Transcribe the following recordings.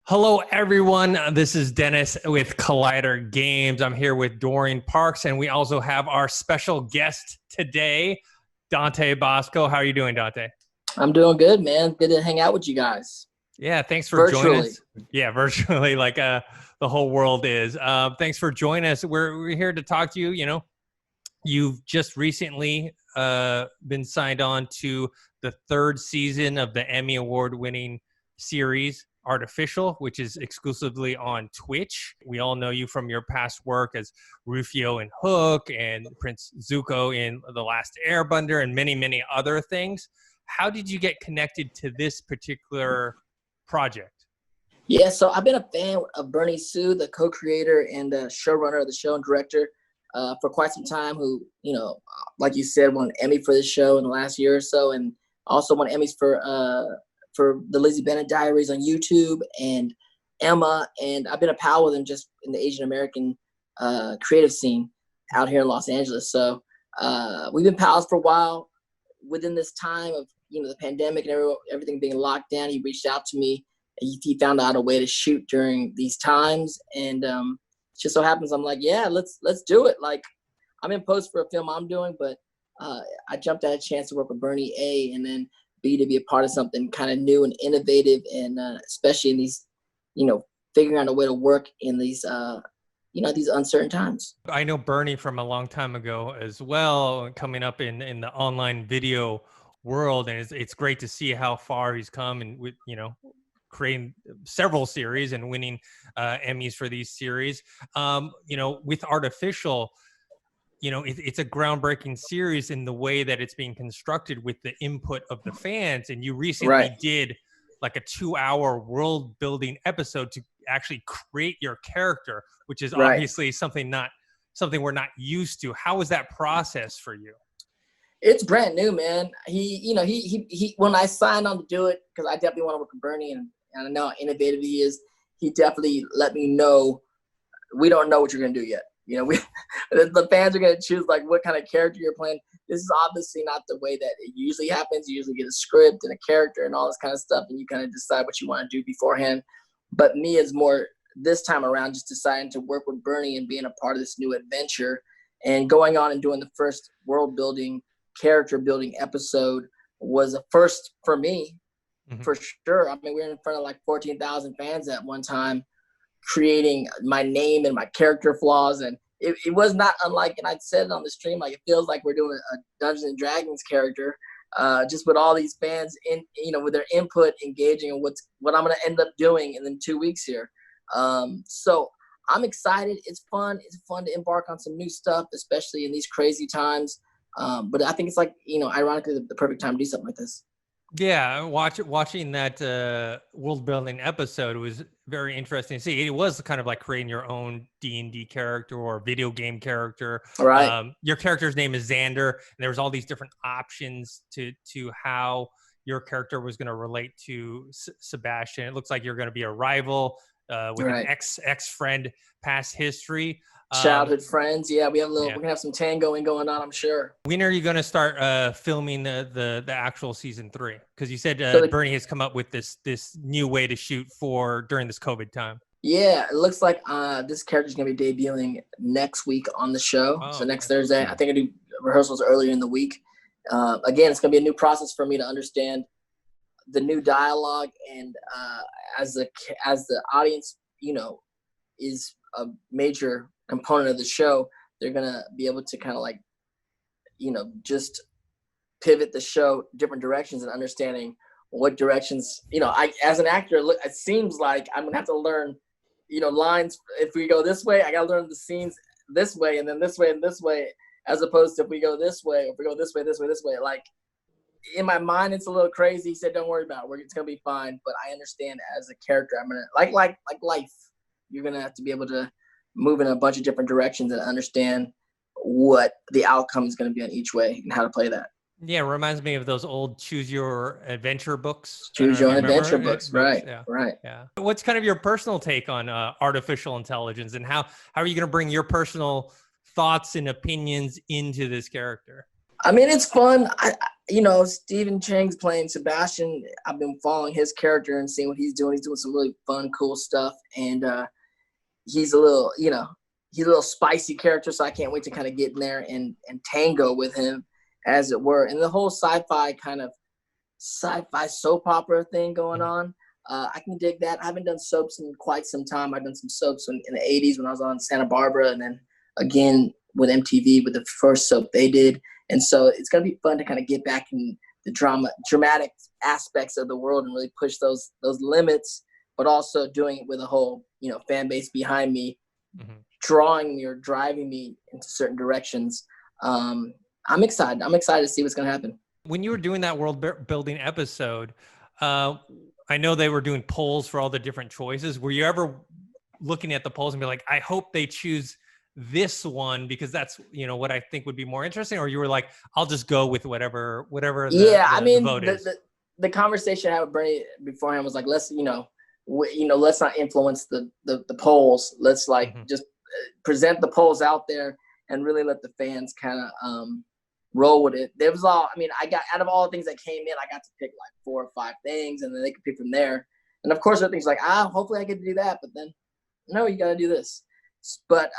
Hello, everyone. This is Dennis with Collider Games. I'm here with Dorian Parks, and we also have our special guest today, Dante Basco. How are you doing, Dante? I'm doing good, man. Good to hang out with you guys. Yeah, thanks for Virtually. joining us. Yeah, virtually, like the whole world is. Thanks for joining us. We're here to talk to you. You know, you've just recently been signed on to the third season of the Emmy Award-winning series Artificial, which is exclusively on Twitch. We all know you from your past work as Rufio in Hook and Prince Zuko in The Last Airbender and many, many other things. How did you get connected to this particular project? Yeah, so I've been a fan of Bernie Su, the co-creator and the showrunner of the show and director for quite some time, who, you know, like you said, won an Emmy for this show in the last year or so, and also won Emmys for the Lizzie Bennet Diaries on YouTube and Emma. And I've been a pal with him just in the Asian American creative scene out here in Los Angeles. So we've been pals for a while. Within this time of, you know, the pandemic and everything being locked down, he reached out to me. He found out a way to shoot during these times, and it just so happens I'm like, yeah, let's do it. Like, I'm in post for a film I'm doing, but I jumped at a chance to work with Bernie A, and then B, to be a part of something kind of new and innovative, and especially in these, you know, figuring out a way to work in these, you know, these uncertain times. I know Bernie from a long time ago as well, coming up in the online video world, and it's great to see how far he's come, and with, you know, creating several series and winning Emmys for these series. You know, with Artificial, you know, it's a groundbreaking series in the way that it's being constructed with the input of the fans. And you recently did like a 2-hour world building episode to actually create your character, which is obviously something we're not used to. How was that process for you? It's brand new, man. He when I signed on to do it, because I definitely want to work with Bernie, and I know how innovative he is, he definitely let me know, we don't know what you're going to do yet. You know, the fans are going to choose like what kind of character you're playing. This is obviously not the way that it usually happens. You usually get a script and a character and all this kind of stuff, and you kind of decide what you want to do beforehand. But me is more this time around just deciding to work with Bernie and being a part of this new adventure, and going on and doing the first world building, character building episode was a first for me, for sure. I mean, we were in front of like 14,000 fans at one time, creating my name and my character flaws, and it was not unlike, and I'd said it on the stream, like it feels like we're doing a Dungeons and Dragons character, just with all these fans in, you know, with their input, engaging in what I'm going to end up doing in the 2 weeks here. So I'm excited. It's fun. It's fun to embark on some new stuff, especially in these crazy times. But I think it's like, you know, ironically the perfect time to do something like this. Yeah, watching that world building episode was very interesting to see. It was kind of like creating your own D&D character or video game character. Right. Your character's name is Xander, and there was all these different options to how your character was going to relate to Sebastian. It looks like you're going to be a rival with an ex-friend, past history. Childhood friends. Yeah, we're gonna have some tangoing going on, I'm sure. When are you going to start filming the actual season 3? Because you said Bernie has come up with this new way to shoot during this COVID time. Yeah, it looks like this character's gonna be debuting next week on the show. So next Thursday. I think I do rehearsals earlier in the week. Again, it's gonna be a new process for me to understand the new dialogue, and as the audience, you know, is a major component of the show, they're gonna be able to kind of like, you know, just pivot the show different directions, and understanding what directions, you know, I, as an actor, it seems like I'm gonna have to learn, you know, lines. If we go this way, I gotta learn the scenes this way, and then this way and this way, as opposed to if we go this way, if we go this way, this way, this way. Like, in my mind, it's a little crazy. He said, don't worry about it, it's gonna be fine. But I understand as a character, I'm gonna like life, you're gonna have to be able to move in a bunch of different directions and understand what the outcome is going to be on each way and how to play that. Yeah, it reminds me of those old Choose Your Adventure books. Choose Your Adventure books, right? Yeah. Right. Yeah. What's kind of your personal take on artificial intelligence, and how are you going to bring your personal thoughts and opinions into this character? I mean, it's fun. Stephen Chang's playing Sebastian. I've been following his character and seeing what he's doing. He's doing some really fun, cool stuff. And he's a little, he's a little spicy character. So I can't wait to kind of get in there and tango with him, as it were. And the whole sci-fi soap opera thing going on. I can dig that. I haven't done soaps in quite some time. I've done some soaps in the 80s when I was on Santa Barbara, and then again with MTV with the first soap they did. And so it's going to be fun to kind of get back in the dramatic aspects of the world and really push those limits, but also doing it with a whole, fan base behind me, drawing me or driving me into certain directions. I'm excited. I'm excited to see what's going to happen. When you were doing that world building episode, I know they were doing polls for all the different choices. Were you ever looking at the polls and be like, I hope they choose this one because that's what I think would be more interesting, or you were like, I'll just go with whatever the vote is? The conversation I had with Bernie beforehand was like, let's let's not influence the polls. Let's just present the polls out there and really let the fans kind of roll with it. There was I got, out of all the things that came in, I got to pick like 4 or 5 things, and then they could pick from there. And of course, there are things like, hopefully I get to do that, but then no, you got to do this. But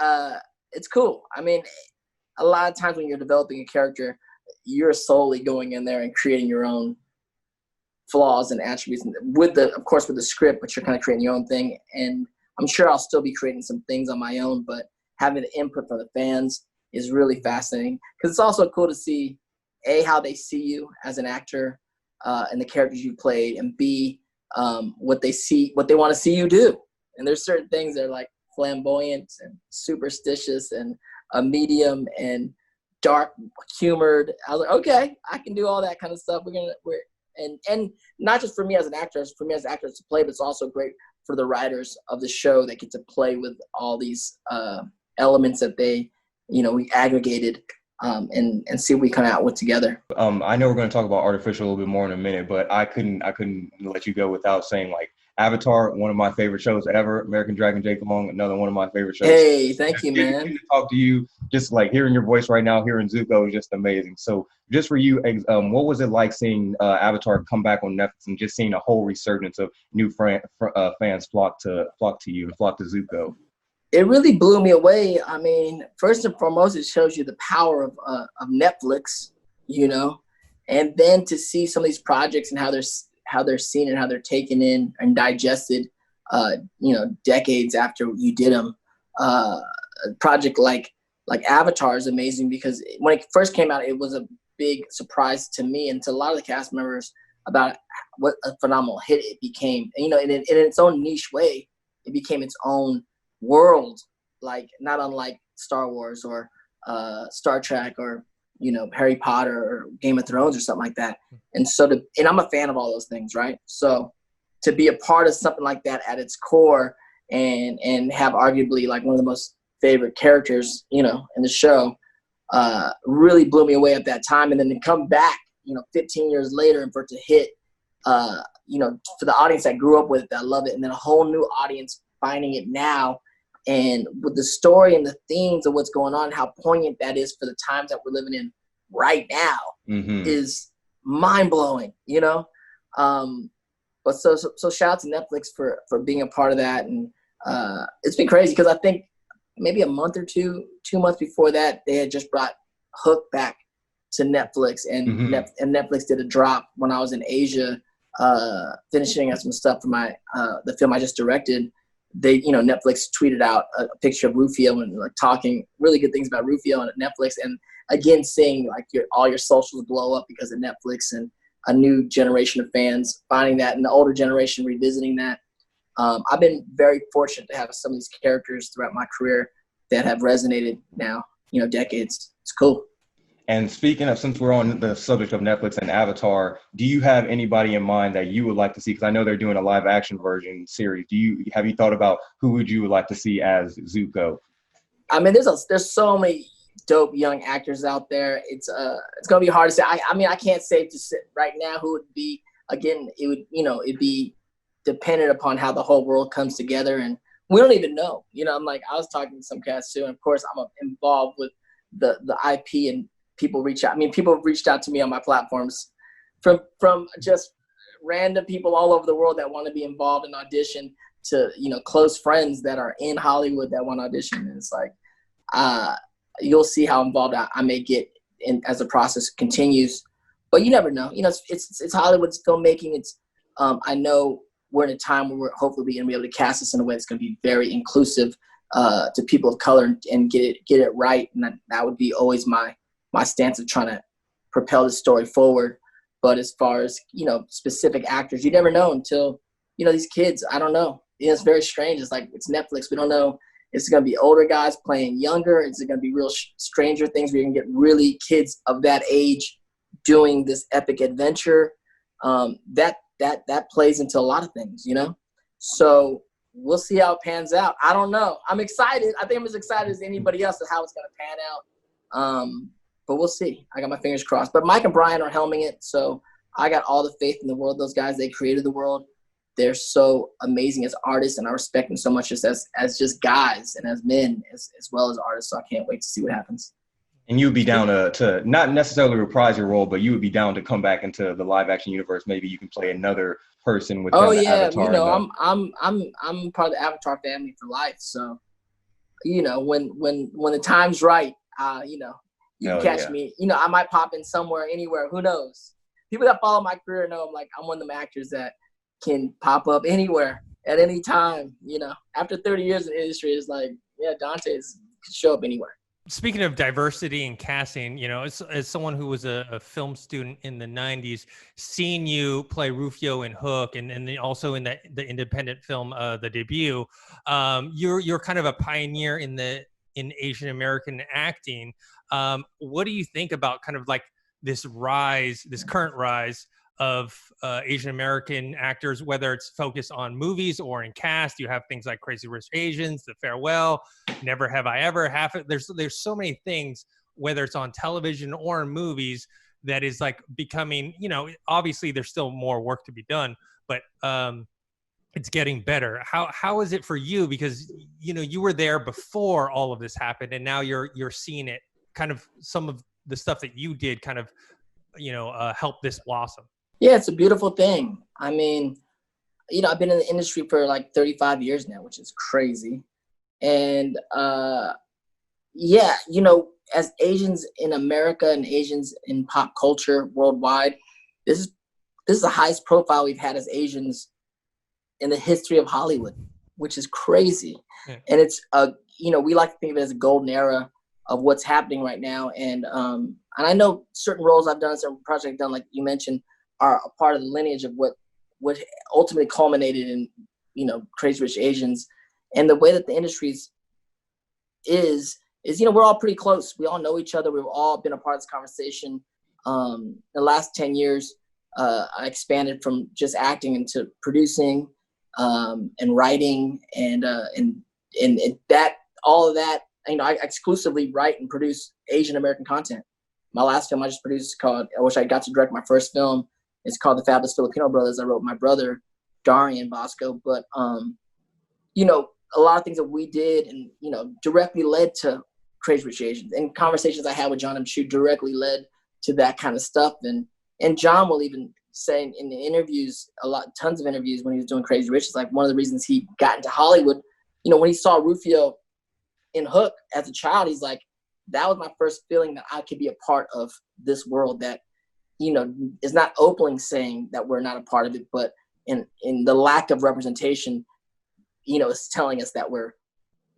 it's cool. A lot of times when you're developing a character, you're solely going in there and creating your own flaws and attributes with the script, but you're kind of creating your own thing. And I'm sure I'll still be creating some things on my own, but having the input from the fans is really fascinating, because it's also cool to see how they see you as an actor and the characters you played, and B, what they want to see you do. And there's certain things that are like flamboyant and superstitious and a medium and dark humored. I was like, okay, I can do all that kind of stuff. And not just for me as an actor, it's for me as an actor to play, but it's also great for the writers of the show that get to play with all these elements that they, we aggregated and see what we come out with together. I know we're going to talk about artificial a little bit more in a minute, but I couldn't let you go without saying, like, Avatar, one of my favorite shows ever. American Dragon Jake Long, another one of my favorite shows. Hey, thank you, man. To talk to you, just like hearing your voice right now, hearing Zuko is just amazing. So just for you, what was it like seeing Avatar come back on Netflix and just seeing a whole resurgence of new fans flock to you and flock to Zuko? It really blew me away. First and foremost, it shows you the power of Netflix, and then to see some of these projects and how they're seen and how they're taken in and digested, decades after you did them. A project like Avatar is amazing because when it first came out, it was a big surprise to me and to a lot of the cast members about what a phenomenal hit it became. And, in its own niche way, it became its own world, like not unlike Star Wars or Star Trek or Harry Potter or Game of Thrones or something like that. And and I'm a fan of all those things, right? So to be a part of something like that at its core and have arguably like one of the most favorite characters, in the show, really blew me away at that time. And then to come back, 15 years later and for it to hit, for the audience that grew up with it, that love it, and then a whole new audience finding it now, and with the story and the themes of what's going on, how poignant that is for the times that we're living in right now is mind-blowing, But so shout out to Netflix for being a part of that. And it's been crazy because I think maybe a month or 2 months before that, they had just brought Hook back to Netflix, and Netflix did a drop when I was in Asia, finishing up some stuff for my the film I just directed. They, Netflix tweeted out a picture of Rufio and like talking really good things about Rufio on Netflix. And again, seeing like all your socials blow up because of Netflix and a new generation of fans finding that and the older generation revisiting that. I've been very fortunate to have some of these characters throughout my career that have resonated now, decades. It's cool. And speaking of, since we're on the subject of Netflix and Avatar, do you have anybody in mind that you would like to see? Because I know they're doing a live action version series. Have you thought about who would you like to see as Zuko? There's so many dope young actors out there. It's gonna be hard to say. I can't say right now who would be. Again, it'd be dependent upon how the whole world comes together, and we don't even know. I was talking to some cast too, and of course I'm involved with the IP and people reach out. I mean, people have reached out to me on my platforms from just random people all over the world that want to be involved in audition to, you know, close friends that are in Hollywood that want to audition. And it's like, you'll see how involved I may get in as the process continues. But you never know. You know, it's Hollywood's filmmaking. It's I know we're in a time where we're hopefully going to be able to cast this in a way that's going to be very inclusive to people of color and get it right. And that would be always my stance of trying to propel the story forward. But as far as, you know, specific actors, you never know until, you know, these kids, I don't know. You know, it's very strange. It's like, it's Netflix. We don't know. It's going to be older guys playing younger. Is it going to be real Stranger Things where you can get really kids of that age doing this epic adventure? That plays into a lot of things, you know? So we'll see how it pans out. I don't know. I'm excited. I think I'm as excited as anybody else of how it's going to pan out. But we'll see. I got my fingers crossed. But Mike and Brian are helming it, so I got all the faith in the world. Those guys, they created the world. They're so amazing as artists, and I respect them so much just as just guys and as men as well as artists. So I can't wait to see what happens. And you'd be down to not necessarily reprise your role, but you would be down to come back into the live action universe. Maybe you can play another person with Avatar. You know, I'm part of the Avatar family for life. So, you know, when the time's right, you know, you can catch me. You know, I might pop in somewhere, anywhere. Who knows? People that follow my career know I'm one of them actors that can pop up anywhere at any time. You know, after 30 years in the industry, it's like, yeah, Dante can show up anywhere. Speaking of diversity and casting, you know, as someone who was a film student in the 90s, seeing you play Rufio in Hook and then also in the independent film, The Debut, you're kind of a pioneer in Asian American acting. What do you think about kind of like this current rise of Asian American actors, whether it's focused on movies or in cast? You have things like Crazy Rich Asians, The Farewell, Never Have I Ever. There's so many things, whether it's on television or in movies, that is like becoming, you know, obviously there's still more work to be done, but it's getting better. How is it for you? Because, you know, you were there before all of this happened, and now you're seeing it, kind of some of the stuff that you did kind of, you know, help this blossom. Yeah, it's a beautiful thing. I mean, you know, I've been in the industry for like 35 years now, which is crazy. And yeah, you know, as Asians in America and Asians in pop culture worldwide, this is the highest profile we've had as Asians in the history of Hollywood, which is crazy. Yeah. And it's you know, we like to think of it as a golden era of what's happening right now. And I know certain roles I've done, certain projects I've done, like you mentioned, are a part of the lineage of what ultimately culminated in, you know, Crazy Rich Asians. And the way that the industry is, you know, we're all pretty close. We all know each other. We've all been a part of this conversation. The last 10 years, I expanded from just acting into producing and writing and that, all of that, you know, I exclusively write and produce Asian American content. My last film I just produced I wish I got to direct my first film. It's called The Fabulous Filipino Brothers. I wrote with my brother, Dante Basco. But, you know, a lot of things that we did and, you know, directly led to Crazy Rich Asians. And conversations I had with John M. Chu directly led to that kind of stuff. And John will even say in the interviews, tons of interviews when he was doing Crazy Rich, it's like one of the reasons he got into Hollywood. You know, when he saw Rufio in Hook as a child, he's like, that was my first feeling that I could be a part of this world that, you know, is not openly saying that we're not a part of it, but in the lack of representation, you know, it's telling us that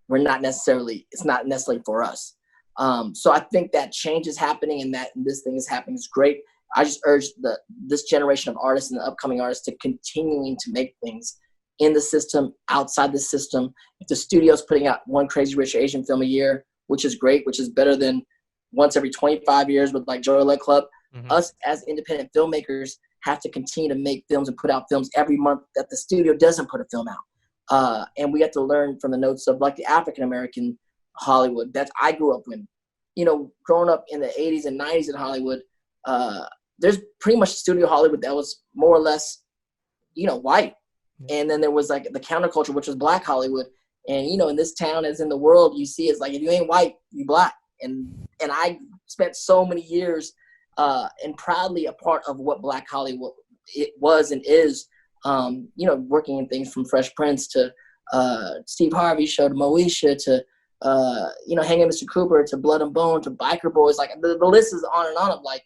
it's not necessarily for us. So I think that change is happening and that this thing is happening is great. I just urge this generation of artists and the upcoming artists to continuing to make things in the system, outside the system. If the studio's putting out one Crazy Rich Asian film a year, which is great, which is better than once every 25 years with like Joy Luck Club, us as independent filmmakers have to continue to make films and put out films every month that the studio doesn't put a film out. And we have to learn from the notes of like the African-American Hollywood that I grew up in. You know, growing up in the 80s and 90s in Hollywood, there's pretty much studio Hollywood that was more or less, you know, white. And then there was like the counterculture, which was Black Hollywood. And, you know, in this town as in the world, you see it's like, if you ain't white, you Black. And I spent so many years and proudly a part of what Black Hollywood it was and is. Working in things from Fresh Prince to Steve Harvey Show to Moesha to Hanging Mr. Cooper to Blood and Bone to Biker Boys. Like the list is on and on of like,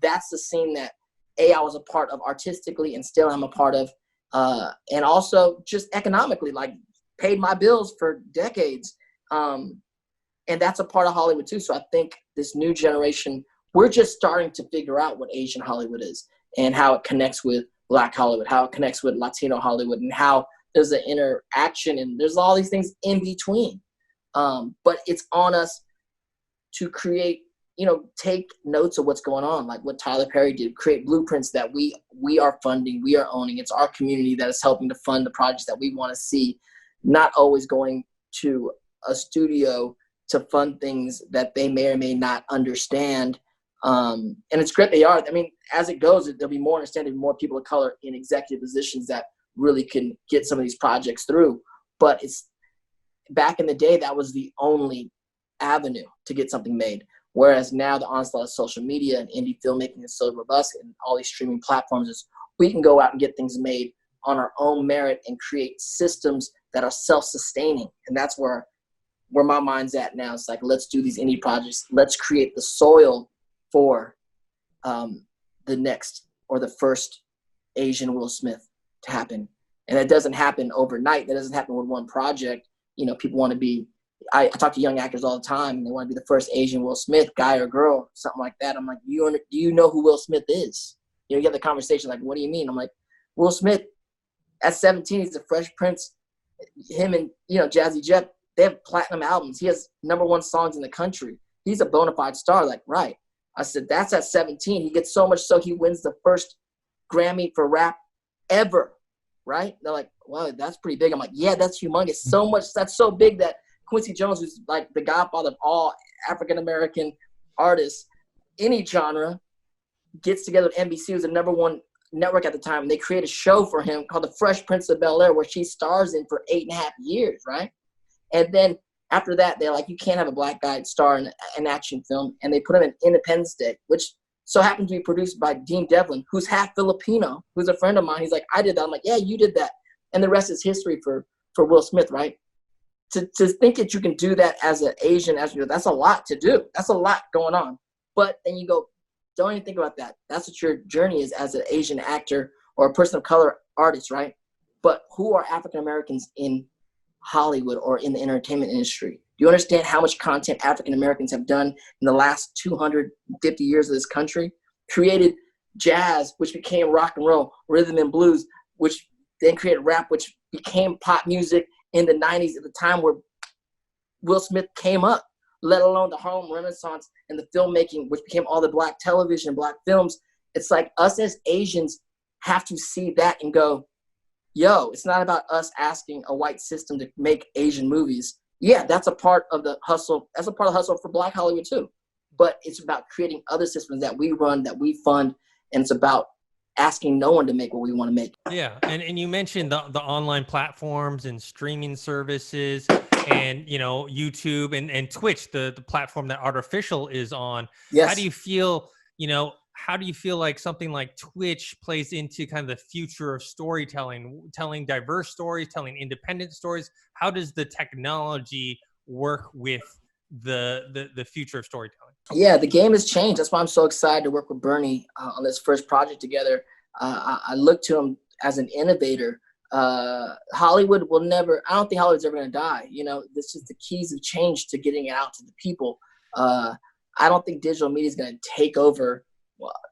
that's the scene that I was a part of artistically and still I'm a part of. And also just economically, like paid my bills for decades. And that's a part of Hollywood too. So I think this new generation, we're just starting to figure out what Asian Hollywood is and how it connects with Black Hollywood, how it connects with Latino Hollywood, and how there's an interaction and there's all these things in between. But it's on us to create, take notes of what's going on, like what Tyler Perry did, create blueprints that we are funding, we are owning. It's our community that is helping to fund the projects that we want to see, not always going to a studio to fund things that they may or may not understand. And it's great they are. I mean, as it goes, there'll be more understanding, more people of color in executive positions that really can get some of these projects through. But it's back in the day, that was the only avenue to get something made. Whereas now the onslaught of social media and indie filmmaking is so robust and all these streaming platforms is we can go out and get things made on our own merit and create systems that are self-sustaining. And that's where my mind's at now. It's like, let's do these indie projects. Let's create the soil for the next or the first Asian Will Smith to happen. And that doesn't happen overnight. That doesn't happen with one project. People want to be, I talk to young actors all the time and they want to be the first Asian Will Smith, guy or girl, something like that. I'm like, do you know who Will Smith is? You get the conversation like, what do you mean? I'm like, Will Smith at 17, he's the Fresh Prince. Him and, Jazzy Jeff, they have platinum albums. He has #1 songs in the country. He's a bona fide star. Like, right. I said, that's at 17. He gets so much so he wins the first Grammy for rap ever, right? They're like, wow, that's pretty big. I'm like, yeah, that's humongous. So much, that's so big that Quincy Jones, who's like the godfather of all African-American artists, any genre, gets together with NBC, who's the #1 network at the time. And they create a show for him called The Fresh Prince of Bel-Air, where she stars in for 8.5 years, right? And then after that, they're like, you can't have a black guy star in an action film. And they put him in Independence Day, which so happens to be produced by Dean Devlin, who's half Filipino, who's a friend of mine. He's like, I did that. I'm like, yeah, you did that. And the rest is history for Will Smith, right? To think that you can do that as an Asian, that's a lot to do. That's a lot going on. But then you go, don't even think about that. That's what your journey is as an Asian actor or a person of color artist, right? But who are African Americans in Hollywood or in the entertainment industry? Do you understand how much content African Americans have done in the last 250 years of this country? Created jazz, which became rock and roll, rhythm and blues, which then created rap, which became pop music in the 90s at the time where Will Smith came up, let alone the Harlem Renaissance and the filmmaking, which became all the black television, black films. It's like us as Asians have to see that and go, yo, it's not about us asking a white system to make Asian movies. Yeah, that's a part of the hustle. That's a part of the hustle for Black Hollywood too. But it's about creating other systems that we run, that we fund, and it's about asking no one to make what we want to make. Yeah, and you mentioned the online platforms and streaming services and, YouTube and Twitch, the platform that Artificial is on. Yes. How do you feel, how do you feel like something like Twitch plays into kind of the future of storytelling, telling diverse stories, telling independent stories? How does the technology work with the future of storytelling? Yeah, the game has changed. That's why I'm so excited to work with Bernie on this first project together. I look to him as an innovator. Hollywood will never, I don't think Hollywood's ever going to die. This is the keys of change to getting it out to the people. I don't think digital media is going to take over,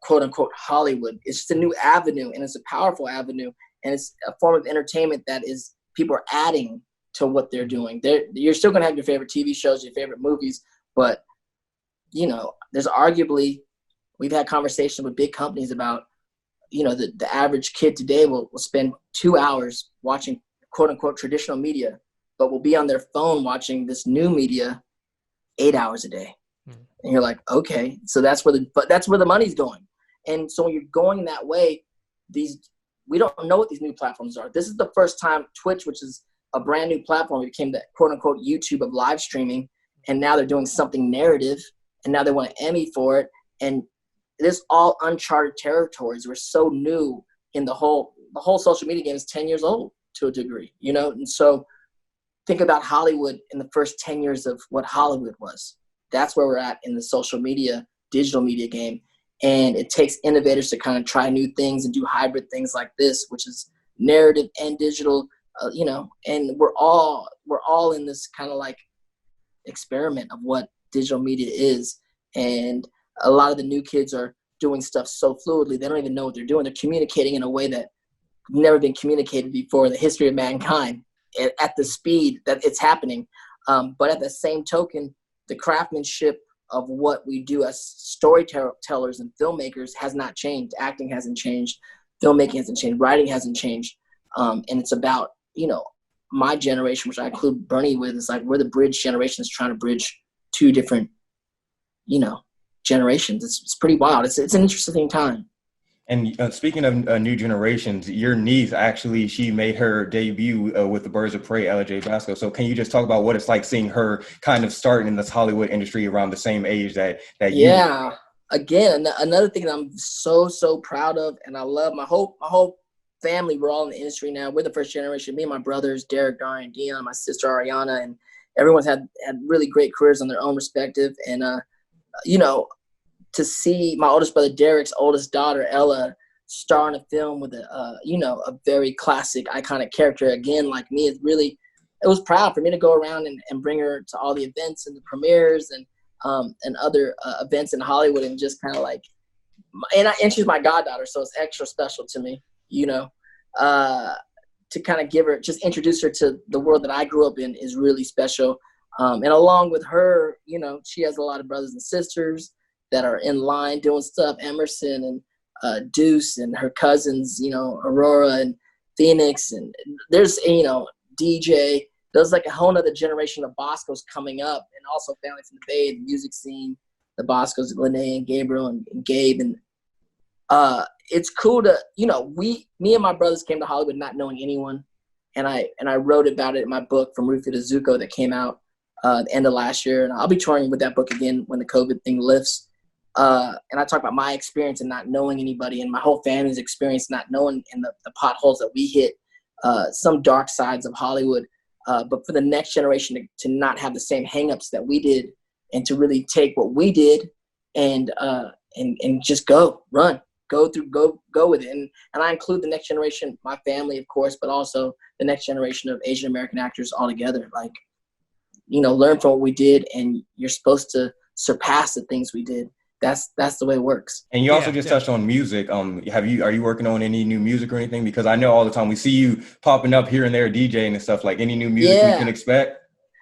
quote unquote, Hollywood. It's just a new avenue, and it's a powerful avenue, and it's a form of entertainment that is people are adding to what they're doing. You're still going to have your favorite TV shows, your favorite movies, but there's arguably, we've had conversations with big companies about, the average kid today will spend 2 hours watching quote unquote traditional media, but will be on their phone watching this new media 8 hours a day. And you're like, okay, so that's where the money's going. And so when you're going that way, we don't know what these new platforms are. This is the first time Twitch, which is a brand new platform, became the quote unquote YouTube of live streaming. And now they're doing something narrative. and now they want an Emmy for it. And this all uncharted territories. We're so new in the whole social media game is 10 years old to a degree, you know? And so think about Hollywood in the first 10 years of what Hollywood was. That's where we're at in the social media, digital media game. And it takes innovators to kind of try new things and do hybrid things like this, which is narrative and digital, you know, and we're all in this kind of like experiment of what digital media is. And a lot of the new kids are doing stuff so fluidly, they don't even know what they're doing. They're communicating in a way that never been communicated before in the history of mankind at the speed that it's happening. But at the same token, the craftsmanship of what we do as storytellers and filmmakers has not changed. Acting hasn't changed. Filmmaking hasn't changed. Writing hasn't changed. And it's about, you know, my generation, which I include Bernie with, is like we're the bridge generation that's trying to bridge two different, you know, generations. It's pretty wild. It's an interesting time. And speaking of new generations, your niece actually, she made her debut with the Birds of Prey, Dante Basco. So can you just talk about what it's like seeing her kind of start in this Hollywood industry around the same age that you? Yeah. Again, another thing that I'm so proud of, and I love my whole family. We're all in the industry now. We're the first generation. Me and my brothers, Derek, Dorian, Dion, my sister Ariana, and everyone's had really great careers on their own respective. And you know, to see my oldest brother Derek's oldest daughter Ella star in a film with you know, a very classic, iconic character again like me, it was proud for me to go around and bring her to all the events and the premieres and other events in Hollywood, and just kind of like, and she's my goddaughter, so it's extra special to me, you know, to kind of just introduce her to the world that I grew up in is really special. And along with her, you know, she has a lot of brothers and sisters that are in line doing stuff, Emerson and Deuce and her cousins, you know, Aurora and Phoenix, and there's, you know, DJ. There's like a whole nother generation of Boscos coming up, and also family from the Bay, the music scene, the Boscos, Lene and Gabriel and Gabe. And it's cool to, you know, me and my brothers came to Hollywood not knowing anyone. And I wrote about it in my book, From Rufio to Zuko, that came out the end of last year. And I'll be touring with that book again when the COVID thing lifts. And I talk about my experience and not knowing anybody, and my whole family's experience not knowing, and the potholes that we hit, some dark sides of Hollywood. But for the next generation to not have the same hangups that we did, and to really take what we did and just go with it. And I include the next generation, my family, of course, but also the next generation of Asian American actors all together. Like, you know, learn from what we did, and you're supposed to surpass the things we did. That's the way it works. And you also just touched on music. Are you working on any new music or anything? Because I know all the time we see you popping up here and there DJing and stuff. Like, any new music we can expect?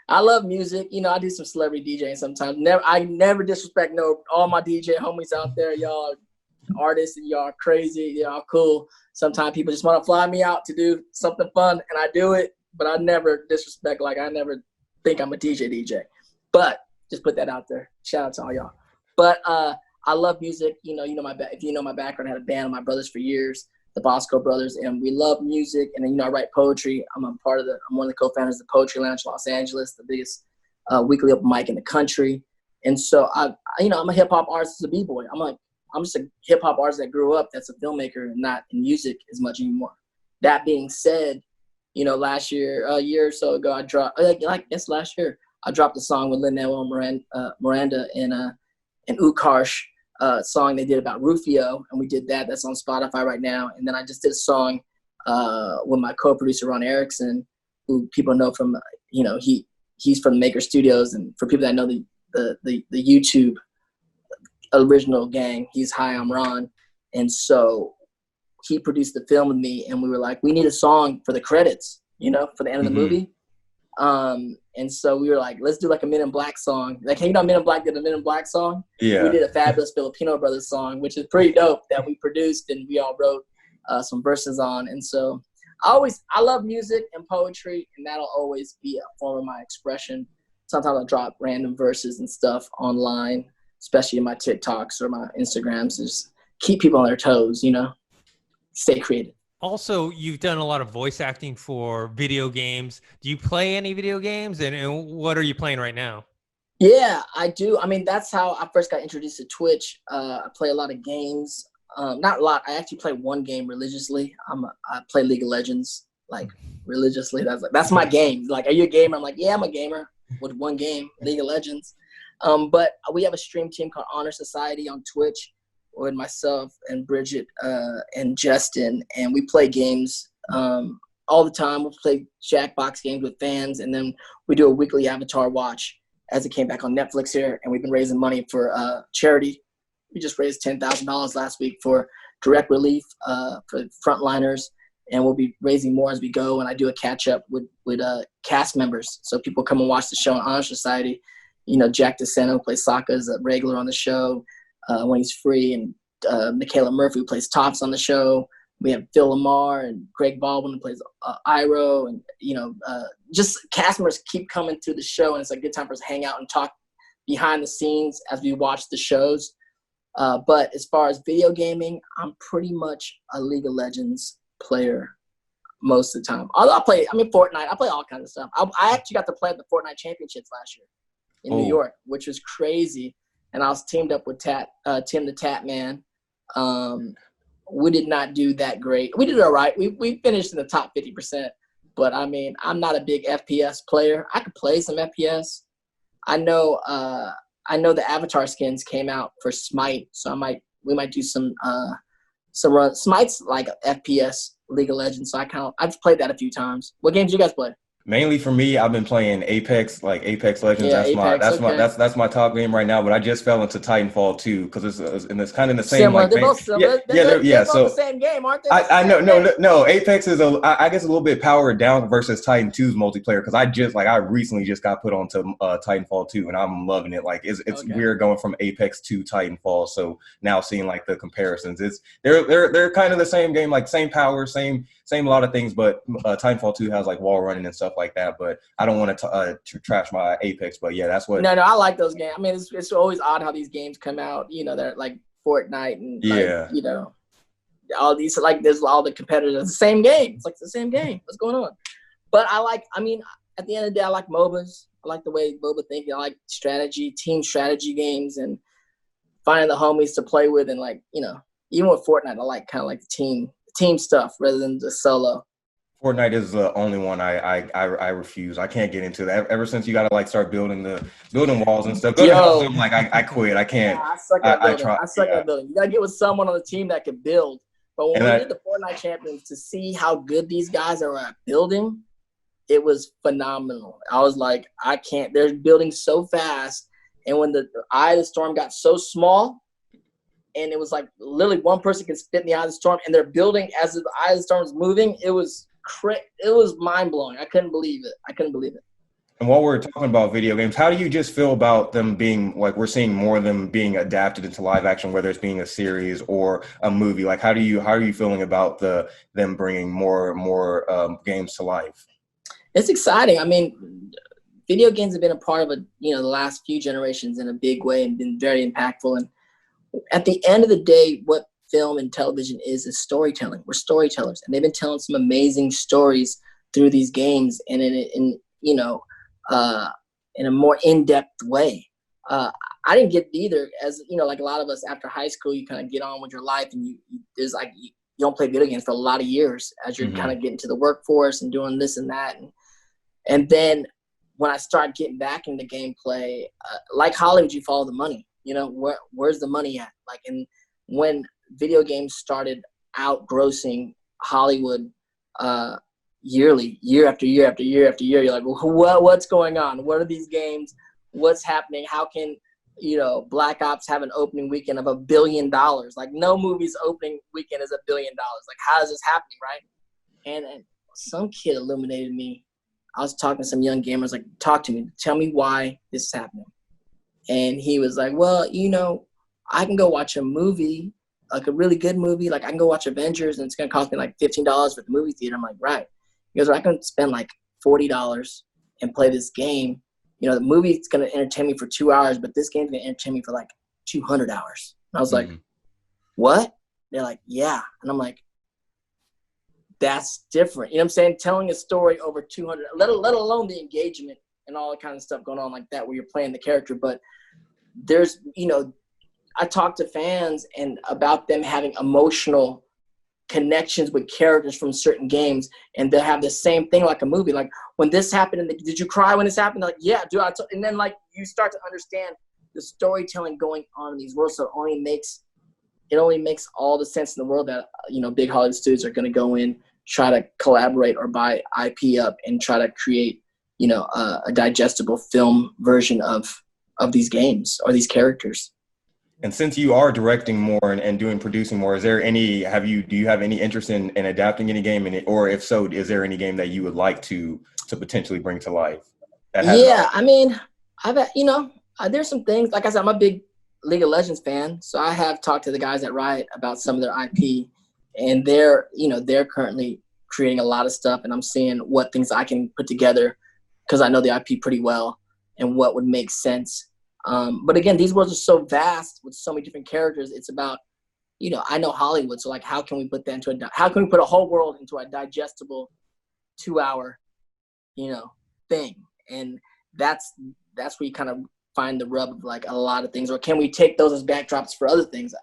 I love music. You know, I do some celebrity DJing sometimes. I never disrespect all my DJ homies out there. Y'all artists and y'all crazy. Y'all cool. Sometimes people just want to fly me out to do something fun, and I do it. But I never disrespect. Like, I never think I'm a DJ. But just put that out there. Shout out to all y'all. But I love music. You know if you know my background, I had a band with my brothers for years, the Bosco Brothers, and we love music. And then, you know, I write poetry. I'm one of the co-founders of the Poetry Lounge Los Angeles, the biggest weekly open mic in the country. And so I'm a hip hop artist as a b-boy. I'm just a hip hop artist that grew up that's a filmmaker and not in music as much anymore. That being said, you know, last year, a year or so ago, I dropped a song with Lin-Manuel Miranda and Utkarsh, song they did about Rufio, and we did that. That's on Spotify right now. And then I just did a song with my co-producer Ron Erickson, who people know from, you know, he's from Maker Studios, and for people that know the YouTube original gang, he's Hi, I'm Ron. And so he produced the film with me, and we were like, we need a song for the credits, you know, for the end of the movie. And so we were like, let's do like a Men in Black song. Like, you know, Men in Black did a Men in Black song. Yeah. We did a Fabulous Filipino Brothers song, which is pretty dope, that we produced and we all wrote some verses on. And so I love music and poetry, and that'll always be a form of my expression. Sometimes I'll drop random verses and stuff online, especially in my TikToks or my Instagrams, to just keep people on their toes, you know, stay creative. Also, you've done a lot of voice acting for video games. Do you play any video games? And what are you playing right now? Yeah, I do. I mean, that's how I first got introduced to Twitch. I play a lot of games. Not a lot. I actually play one game religiously. I play League of Legends like religiously. That's my game. Like, are you a gamer? I'm like, yeah, I'm a gamer with one game, League of Legends. But we have a stream team called Honor Society on Twitch with myself and Bridget and Justin, and we play games all the time. We play Jackbox games with fans, and then we do a weekly Avatar watch as it came back on Netflix here, and we've been raising money for charity. We just raised $10,000 last week for direct relief for frontliners, and we'll be raising more as we go. And I do a catch up with cast members, so people come and watch the show on Honor Society. You know, Jack DeSanto, who plays Sokka, is a regular on the show when he's free, and Michaela Murphy, who plays Tops on the show. We have Phil Lamar and Greg Baldwin, who plays Iroh, and just cast members keep coming to the show, and it's a good time for us to hang out and talk behind the scenes as we watch the shows. But as far as video gaming, I'm pretty much a League of Legends player most of the time. Although Fortnite. I play all kinds of stuff. I actually got to play at the Fortnite Championships last year in New York, which was crazy. And I was teamed up with Tim the Tat Man. We did not do that great. We did all right. We finished in the top 50%. But I mean, I'm not a big FPS player. I could play some FPS. I know the Avatar skins came out for Smite, so we might do some run. Smite's like FPS League of Legends, so I've played that a few times. What games do you guys play? Mainly for me, I've been playing Apex, like Apex Legends. Yeah, That's my top game right now. But I just fell into Titanfall 2 because it's kind of the same. Similar. Like, They're both similar. They're both so the same game, aren't they? I know, no. Apex is I guess a little bit powered down versus Titan 2's multiplayer because I recently just got put onto Titanfall 2 and I'm loving it. Like it's weird going from Apex to Titanfall. So now seeing like the comparisons, they're kind of the same game, like same power, same a lot of things, but Titanfall 2 has like wall running and stuff like that. But I don't want to trash my Apex. But yeah, that's what. No, I like those games. I mean, it's always odd how these games come out. You know, they're like Fortnite and all these, like there's all the competitors. The same game. It's like the same game. What's going on? But at the end of the day, I like MOBAs. I like the way MOBA think. I like team strategy games, and finding the homies to play with, and like even with Fortnite, I like kind of like the team stuff rather than the solo. Fortnite is the only one I refuse. I can't get into that. Ever since you got to like start building walls and stuff. I'm like I quit. I can't. Yeah, I suck at building. You gotta get with someone on the team that can build. But when we did the Fortnite Champions, to see how good these guys are at building, it was phenomenal. I was like, I can't. They're building so fast, and when the eye of the storm got so small, and it was like literally one person can fit in the eye of the storm, and they're building as the eye of the storm is moving. It was mind blowing. I couldn't believe it. And while we're talking about video games, how do you just feel about them being like we're seeing more of them being adapted into live action, whether it's being a series or a movie? Like, how are you feeling about them bringing more games to life? It's exciting. I mean, video games have been a part of the last few generations in a big way and been very impactful. And at the end of the day, what film and television is storytelling. We're storytellers, and they've been telling some amazing stories through these games, and in a more in-depth way. I didn't get it either. As like a lot of us after high school, you kind of get on with your life, and you don't play video games for a lot of years as you're kind of getting to the workforce and doing this and that, and then when I started getting back into gameplay, like Hollywood, you follow the money. Where's the money at? Like, and when video games started outgrossing Hollywood yearly, year after year after year after year, you're like, well, what's going on? What are these games? What's happening? How can Black Ops have an opening weekend of $1 billion? Like, no movie's opening weekend is $1 billion. Like, how is this happening, right? And some kid illuminated me. I was talking to some young gamers, like, talk to me, tell me why this is happening. And he was like, well, I can go watch a movie, like a really good movie. Like, I can go watch Avengers, and it's going to cost me like $15 for the movie theater. I'm like, right. He goes, I can spend like $40 and play this game. The movie's going to entertain me for 2 hours, but this game's going to entertain me for like 200 hours. And I was like, what? They're like, yeah. And I'm like, that's different. You know what I'm saying? Telling a story over 200, let alone the engagement and all the kind of stuff going on like that where you're playing the character. But there's, I talk to fans and about them having emotional connections with characters from certain games, and they'll have the same thing like a movie. Like, when this happened, and did you cry when this happened? Like, yeah, dude. And then like you start to understand the storytelling going on in these worlds. So it only makes all the sense in the world that big Hollywood studios are going to go in, try to collaborate or buy IP up, and try to create a digestible film version of these games or these characters. And since you are directing more and doing producing more, do you have any interest in adapting any game or if so, is there any game that you would like to potentially bring to life? I mean, there's some things, like I said, I'm a big League of Legends fan. So I have talked to the guys at Riot about some of their IP, and they're currently creating a lot of stuff, and I'm seeing what things I can put together because I know the IP pretty well and what would make sense. But again, these worlds are so vast with so many different characters. It's about, I know Hollywood. So like, how can we put that how can we put a whole world into a digestible 2-hour, thing? And that's where you kind of find the rub of like a lot of things. Or can we take those as backdrops for other things?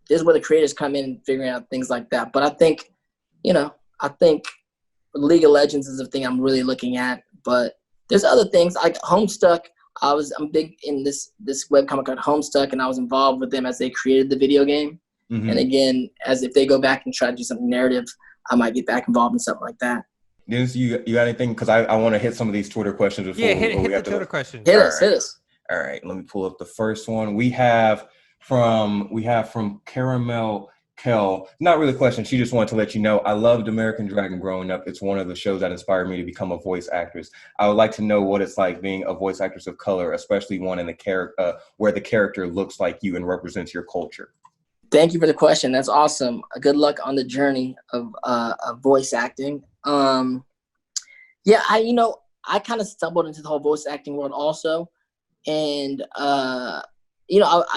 This is where the creators come in and figuring out things like that. But I think League of Legends is the thing I'm really looking at. But there's other things like Homestuck. I'm big in this webcomic called Homestuck, and I was involved with them as they created the video game. Mm-hmm. And again, as if they go back and try to do something narrative, I might get back involved in something like that. Dennis, you got anything? Because I want to hit some of these Twitter questions before. Yeah, hit the Twitter questions. Hit us. All right, let me pull up the first one. We have from Caramel Kel. Not really a question. She just wanted to let you know I loved American Dragon growing up. It's one of the shows that inspired me to become a voice actress. I would like to know what it's like being a voice actress of color, especially one in the character where the character looks like you and represents your culture. Thank you for the question. That's awesome. Good luck on the journey of voice acting. I kind of stumbled into the whole voice acting world also, and I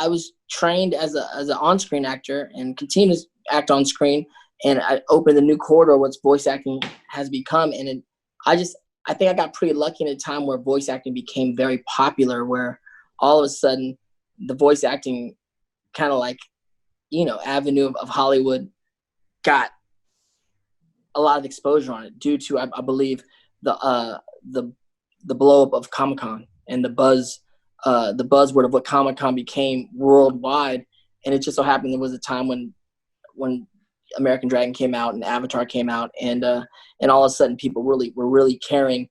was trained as an on-screen actor and continue to act on screen, and I opened a new corridor what voice acting has become. And I think I got pretty lucky in a time where voice acting became very popular, where all of a sudden the voice acting kind of like avenue of Hollywood got a lot of exposure on it due to I believe the blow up of Comic-Con and the buzzword of what Comic-Con became worldwide. And it just so happened there was a time when American Dragon came out and Avatar came out, and all of a sudden people were really caring.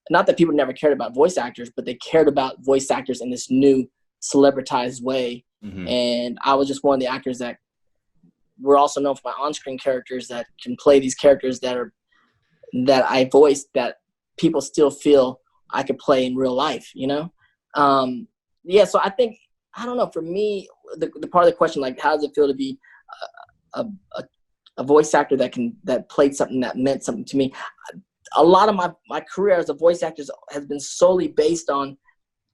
Not that people never cared about voice actors, but they cared about voice actors in this new celebritized way. Mm-hmm. And I was just one of the actors that were also known for my on-screen characters that can play these characters that I voiced that people still feel I could play in real life, So I think, I don't know, for me, the part of the question, like, how does it feel to be a voice actor that played something that meant something to me? A lot of my career as a voice actor has been solely based on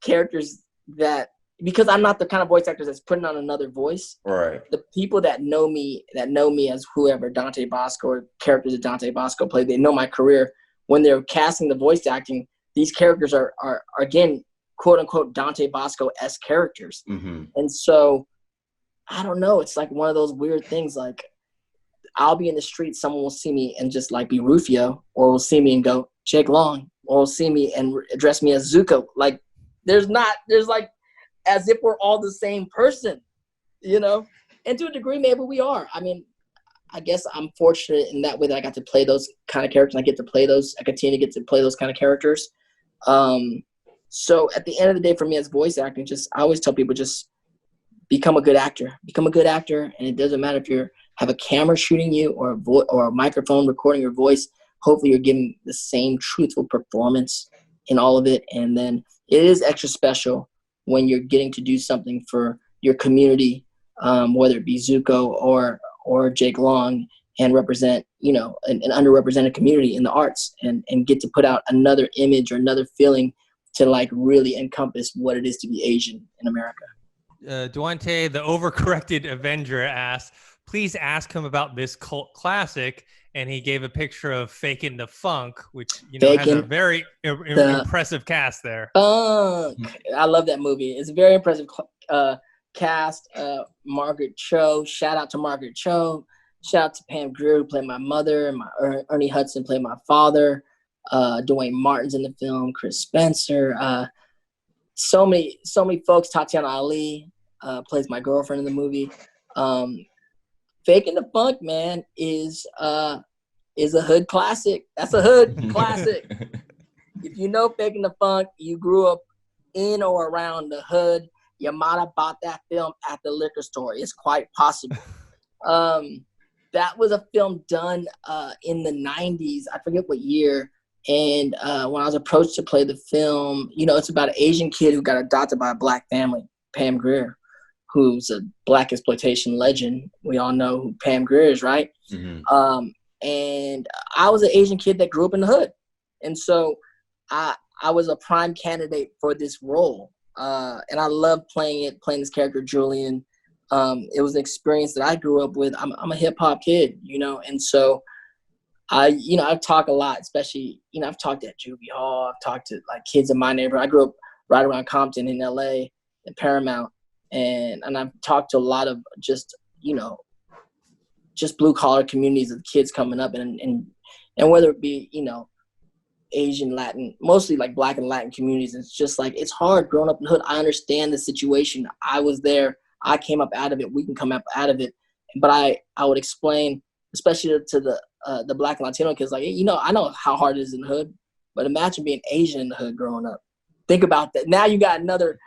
characters that, because I'm not the kind of voice actor that's putting on another voice. Right. The people that know me as whoever Dante Basco or characters that Dante Basco played, they know my career. When they're casting the voice acting, these characters are again, quote unquote, Dante Basco-esque characters. Mm-hmm. And so, I don't know. It's like one of those weird things. Like, I'll be in the street, someone will see me and just like be Rufio, or will see me and go Jake Long, or will see me and address me as Zuko. Like, there's like, as if we're all the same person, and to a degree, maybe we are. I mean, I guess I'm fortunate in that way that I got to play those kind of characters. I continue to get to play those kind of characters. So at the end of the day, for me as voice acting, I always tell people, just become a good actor. Become a good actor, and it doesn't matter if you have a camera shooting you or a microphone recording your voice. Hopefully, you're giving the same truthful performance in all of it, and then it is extra special when you're getting to do something for your community, whether it be Zuko or Jake Long, and represent, an underrepresented community in the arts, and get to put out another image or another feeling to like really encompass what it is to be Asian in America. Dante, the overcorrected Avenger, asks, please ask him about this cult classic and he gave a picture of Faking the Funk, which has a very impressive cast there. Funk. I love that movie. It's a very impressive cast. Margaret Cho. Shout out to Margaret Cho. Shout out to Pam Grier, who played my mother, and Ernie Hudson played my father. Dwayne Martin's in the film. Chris Spencer. So many folks. Tatiana Ali plays my girlfriend in the movie. Faking the Funk, man, is a hood classic. That's a hood classic. If you know Faking the Funk, you grew up in or around the hood. You might have bought that film at the liquor store. It's quite possible. That was a film done in the 90s. I forget what year. And when I was approached to play the film, it's about an Asian kid who got adopted by a black family, Pam Grier, who's a black exploitation legend. We all know who Pam Grier is, right? Mm-hmm. And I was an Asian kid that grew up in the hood. And so I was a prime candidate for this role. And I loved playing this character, Julian. It was an experience that I grew up with. I'm a hip hop kid, and so I talk a lot, especially, I've talked at Juvie Hall. I've talked to like kids in my neighborhood. I grew up right around Compton in LA and Paramount. And I've talked to a lot of just blue collar communities of kids coming up and whether it be, Asian, Latin, mostly like black and Latin communities. It's just like, it's hard growing up in the hood. I understand the situation. I was there. I came up out of it. We can come up out of it. But I would explain, especially to the black and Latino kids, like, I know how hard it is in the hood, but imagine being Asian in the hood growing up. Think about that. Now you got another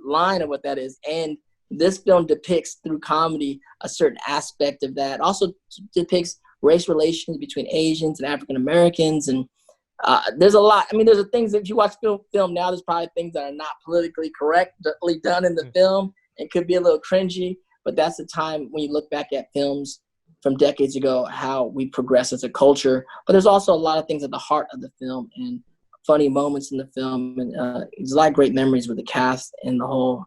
line of what that is. And this film depicts through comedy a certain aspect of that. Also depicts race relations between Asians and African Americans. And there's a lot. I mean, there's things that if you watch film now, there's probably things that are not politically correctly done in the film and could be a little cringy. But that's the time when you look back at films from decades ago, how we progress as a culture. But there's also a lot of things at the heart of the film and funny moments in the film. And there's a lot of great memories with the cast and the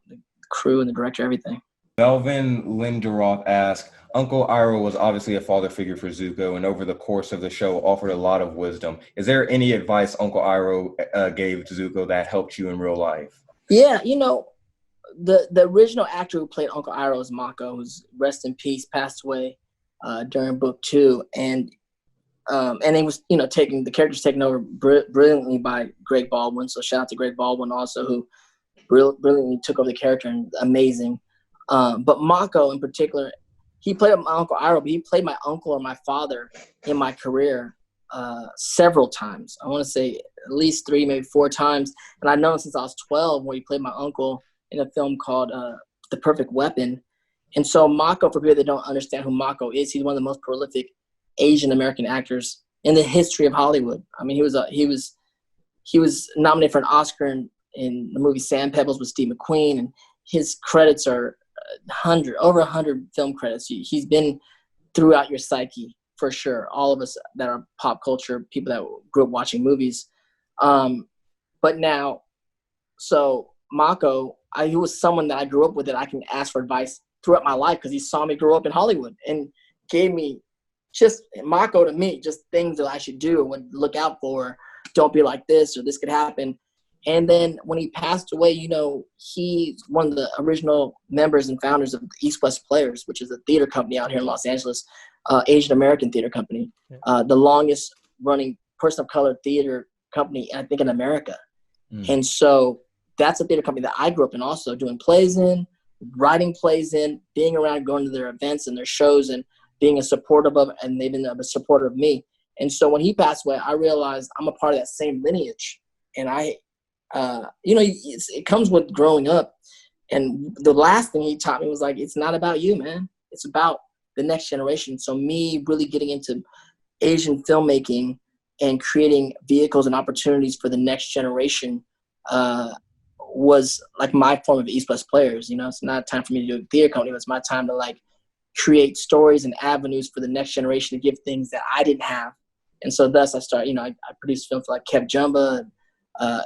crew and the director, everything. Melvin Linderoth asked, Uncle Iroh was obviously a father figure for Zuko, and over the course of the show offered a lot of wisdom. Is there any advice Uncle Iroh gave to Zuko that helped you in real life? Yeah, the original actor who played Uncle Iroh is Mako, who's rest in peace, passed away during book 2, and he was the character's taken over brilliantly by Greg Baldwin. So shout out to Greg Baldwin also, who brilliantly took over the character and amazing. But Mako in particular, he played my Uncle Iroh, but he played my uncle or my father in my career several times. I want to say at least 3, maybe 4 times. And I've known him since I was 12, where he played my uncle in a film called The Perfect Weapon. And so Mako, for people that don't understand who Mako is, he's one of the most prolific Asian American actors in the history of Hollywood. I mean, he was nominated for an Oscar in the movie Sand Pebbles with Steve McQueen, and his credits are over 100 film credits. He's been throughout your psyche for sure. All of us that are pop culture people that grew up watching movies. But now, so Mako, he was someone that I grew up with that I can ask for advice throughout my life because he saw me grow up in Hollywood and gave me Mako to me, just things that I should do and would look out for. Don't be like this, or this could happen. And then when he passed away, he's one of the original members and founders of East West Players, which is a theater company out here in Los Angeles, Asian American theater company, the longest running person of color theater company, I think, in America. And so that's a theater company that I grew up in, also doing plays in, writing plays in, being around, going to their events and their shows, and being a supporter of, and they've been a supporter of me. And so when he passed away, I realized I'm a part of that same lineage. And it comes with growing up. And the last thing he taught me was like, it's not about you, man. It's about the next generation. So me really getting into Asian filmmaking and creating vehicles and opportunities for the next generation was like my form of East West Players. It's not time for me to do a theater company, but it's my time to like create stories and avenues for the next generation to give things that I didn't have. And so thus I started, I produced films for like Kev Jumba and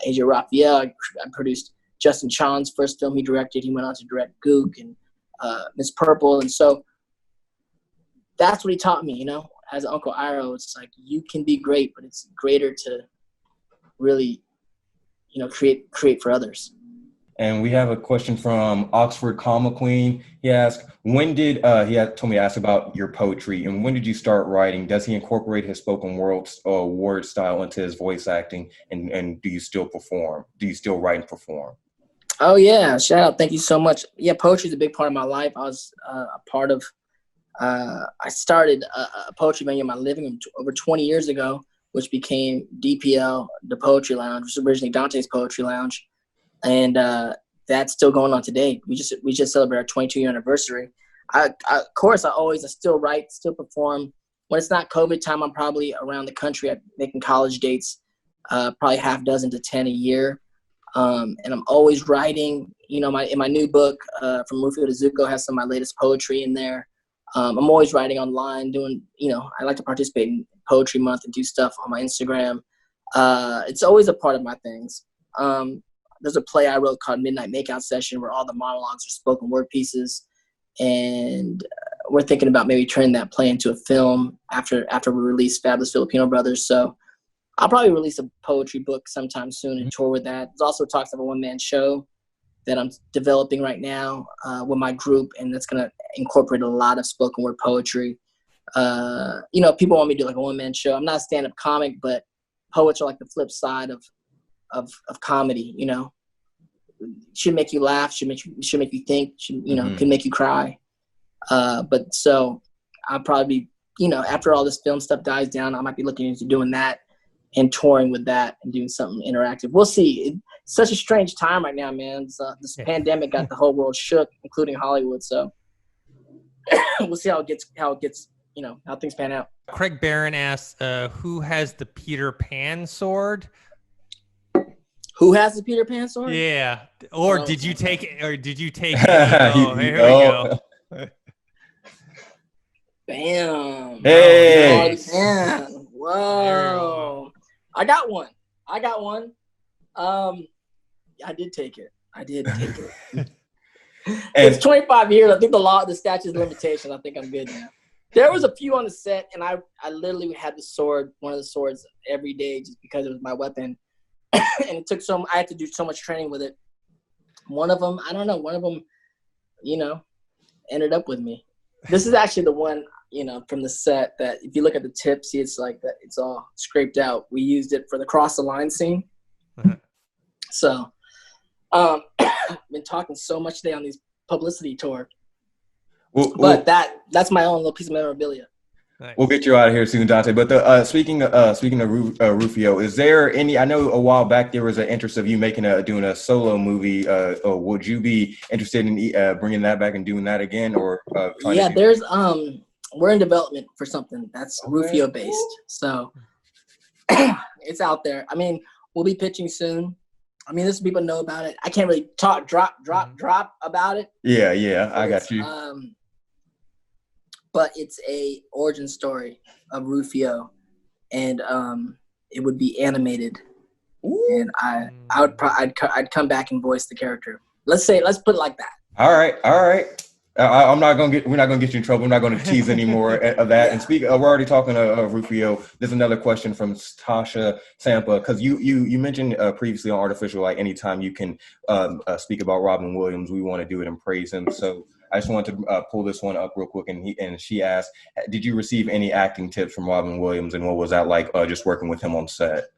AJ Raphael. I produced Justin Chan's first film he directed. He went on to direct Gook and Miss Purple. And so that's what he taught me, as Uncle Iroh, it's like you can be great, but it's greater to really, create for others. And we have a question from Oxford Comma Queen. He asked, when did he had told me to ask about your poetry, and when did you start writing? Does he incorporate his spoken word style into his voice acting? And do you still perform? Do you still write and perform? Oh yeah, shout out! Thank you so much. Yeah, poetry is a big part of my life. I was a part of. I started a poetry venue in my living room over 20 years ago, which became DPL, the Poetry Lounge, which was originally Dante's Poetry Lounge. And that's still going on today. We just celebrated our 22-year anniversary. Of course, I still write, still perform. When it's not COVID time, I'm probably around the country making college dates, probably half dozen to 10 a year. And I'm always writing. In my new book, From Rufio to Zuko, has some of my latest poetry in there. I'm always writing online, doing, I like to participate in Poetry Month and do stuff on my Instagram. It's always a part of my things. There's a play I wrote called Midnight Makeout Session where all the monologues are spoken word pieces. And we're thinking about maybe turning that play into a film after we release Fabulous Filipino Brothers. So I'll probably release a poetry book sometime soon and tour with that. There's also talks of a one-man show that I'm developing right now with my group, and that's going to incorporate a lot of spoken word poetry. People want me to do like a one-man show. I'm not a stand-up comic, but poets are like the flip side of comedy. Should make you laugh, should make you think, can make you cry. But so I'll probably, after all this film stuff dies down, I might be looking into doing that and touring with that and doing something interactive. We'll see. It's such a strange time right now, man. This pandemic got the whole world shook, including Hollywood. So we'll see how it gets, how things pan out. Craig Barron asks, who has the Peter Pan sword? Who has the Peter Pan sword? Yeah. Or did you take it? Or did you take it? Oh, here we go. Bam. Hey. Whoa. I got one. I did take it. It's 25 years. I think the statute of limitations. I think I'm good now. There was a few on the set, and I literally had one of the swords every day just because it was my weapon. And it took I had to do so much training with it. One of them, ended up with me. This is actually the one, from the set that if you look at the tip, see it's like that. It's all scraped out. We used it for the cross the line scene. Mm-hmm. So, I've been talking so much today on these publicity tour. But that's my own little piece of memorabilia. Nice. We'll get you out of here soon, Dante. But speaking of Rufio, is there any? I know a while back there was an interest of you doing a solo movie. Or would you be interested in bringing that back and doing that again? Or there's we're in development for something that's Rufio based. So it's out there. I mean, we'll be pitching soon. I mean, this people know about it. I can't really drop about it. Yeah, I got you. But it's a origin story of Rufio, and it would be animated. Ooh. And I'd come back and voice the character. Let's put it like that. All right. We're not gonna get you in trouble. I'm not gonna tease any more of that. Yeah. And we're already talking to Rufio. There's another question from Tasha Sampa, because you mentioned previously on Artificial, like anytime you can speak about Robin Williams, we want to do it and praise him. So I just wanted to pull this one up real quick, and she asked, did you receive any acting tips from Robin Williams, and what was that like just working with him on set?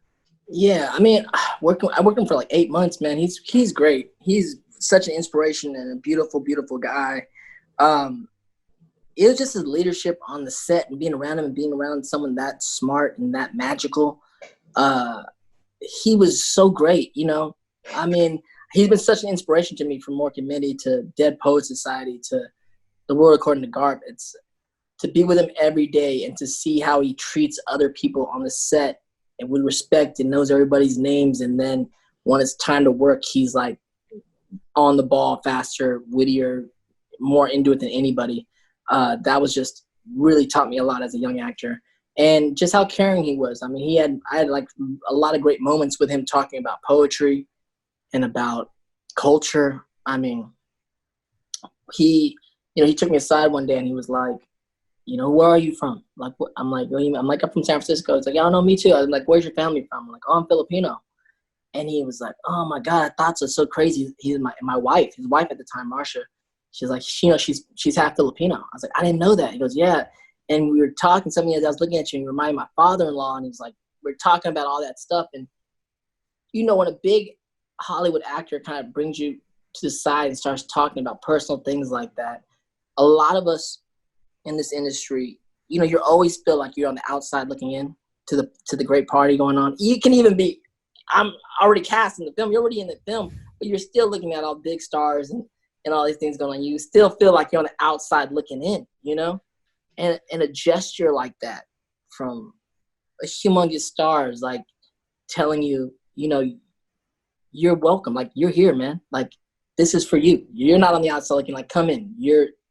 Yeah, I mean, I worked with him for like 8 months, man. He's great. He's such an inspiration and a beautiful, beautiful guy. It was just his leadership on the set and being around him and being around someone that smart and that magical. He was so great, I mean, he's been such an inspiration to me, from Mork and Mindy to Dead Poet Society to The World According to Garp. It's to be with him every day and to see how he treats other people on the set and with respect and knows everybody's names. And then when it's time to work, he's like on the ball, faster, wittier, more into it than anybody. That was just really taught me a lot as a young actor, and just how caring he was. I mean, I had like a lot of great moments with him talking about poetry and about culture. I mean, he took me aside one day and he was like, where are you from? Like, what? I'm like, I'm like, I'm from San Francisco. It's like, y'all know me too. I'm like, where's your family from? I'm like, oh, I'm Filipino. And he was like, oh my God, I thought so crazy. He's my wife, his wife at the time, Marsha. She's like, she's half Filipino. I was like, I didn't know that. He goes, yeah. And we were talking something as I was looking at you, and you reminded my father-in-law, and he's like, we're talking about all that stuff. And when a big Hollywood actor kind of brings you to the side and starts talking about personal things like that, a lot of us in this industry, you always feel like you're on the outside looking in to the great party going on. You can even be, I'm already cast in the film. You're already in the film, but you're still looking at all big stars and all these things going on. You still feel like you're on the outside looking in, and a gesture like that from a humongous stars, like telling you, you're welcome. Like, you're here, man. Like, this is for you. You're not on the outside looking, like, come in.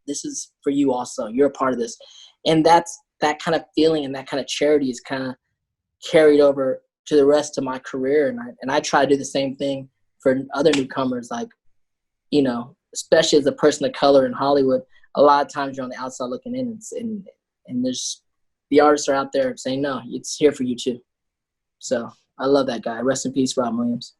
This is for you also. You're a part of this. And that kind of feeling and that kind of charity is kind of carried over to the rest of my career. And I try to do the same thing for other newcomers, like, especially as a person of color in Hollywood. A lot of times you're on the outside looking in, and there's the artists are out there saying, no, it's here for you too. So I love that guy. Rest in peace, Robin Williams.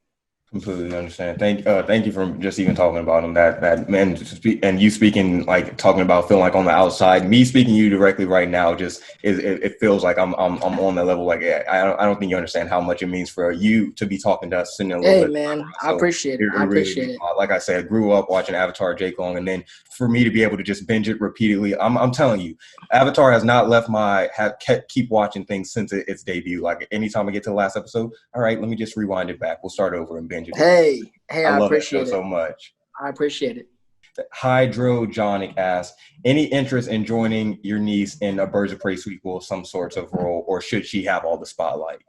Completely understand. Thank you for just even talking about him. That man, and you speaking, like, talking about feeling like on the outside. Me speaking to you directly right now, just it feels like I'm on that level. Like, I don't think you understand how much it means for you to be talking to us sitting a little bit. Man, I appreciate it. I appreciate it. Like I said, I grew up watching Avatar, Jake Long, and then for me to be able to just binge it repeatedly, I'm telling you, Avatar has not left keep watching things since its debut. Like, anytime I get to the last episode, all right, let me just rewind it back. We'll start over and binge. Hey, I love appreciate it so much. I appreciate it. Hydrojonic asks, any interest in joining your niece in a Birds of Prey sequel of some sorts of role, or should she have all the spotlight?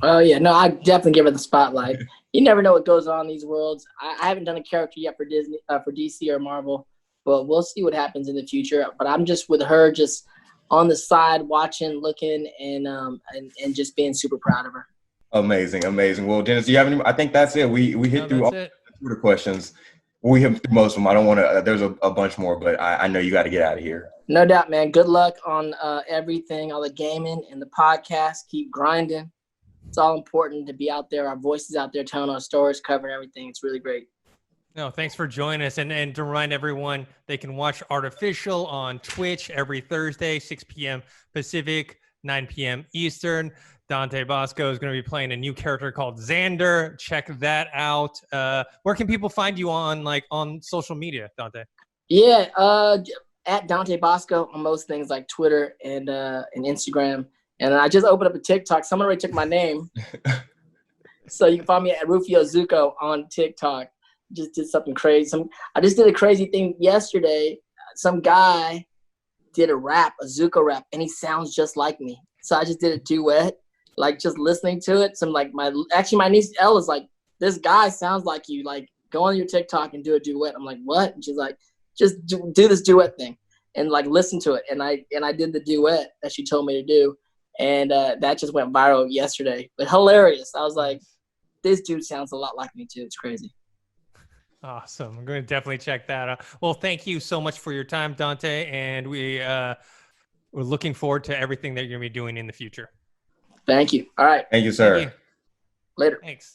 Oh yeah, no, I definitely give her the spotlight. You never know what goes on in these worlds. I haven't done a character yet for Disney, for DC or Marvel, but we'll see what happens in the future. But I'm just with her, just on the side, watching, looking, and just being super proud of her. Amazing. Well, Dennis, do you have any? I think that's it. We hit through all the Twitter questions. We hit through most of them. I don't want to. There's a bunch more, but I know you got to get out of here. No doubt, man. Good luck on everything, all the gaming and the podcast. Keep grinding. It's all important to be out there. Our voices out there, telling our stories, covering everything. It's really great. No, thanks for joining us. And to remind everyone, they can watch Artificial on Twitch every Thursday, 6 p.m. Pacific, 9 p.m. Eastern. Dante Basco is going to be playing a new character called Xander. Check that out. Where can people find you on social media, Dante? Yeah, at Dante Basco on most things like Twitter and Instagram. And I just opened up a TikTok. Someone already took my name. So you can find me at Rufio Zuko on TikTok. Just did something crazy. I just did a crazy thing yesterday. Some guy did a Zuko rap, and he sounds just like me. So I just did a duet. Like, just listening to it, my niece Elle is like, this guy sounds like you. Like, go on your TikTok and do a duet. I'm like, what? And she's like, just do this duet thing and like listen to it. And I did the duet that she told me to do, and that just went viral yesterday. But hilarious. I was like, this dude sounds a lot like me too. It's crazy. Awesome. I'm going to definitely check that out. Well, thank you so much for your time, Dante, and we're looking forward to everything that you're going to be doing in the future. Thank you. All right. Thank you, sir. Thank you. Later. Thanks.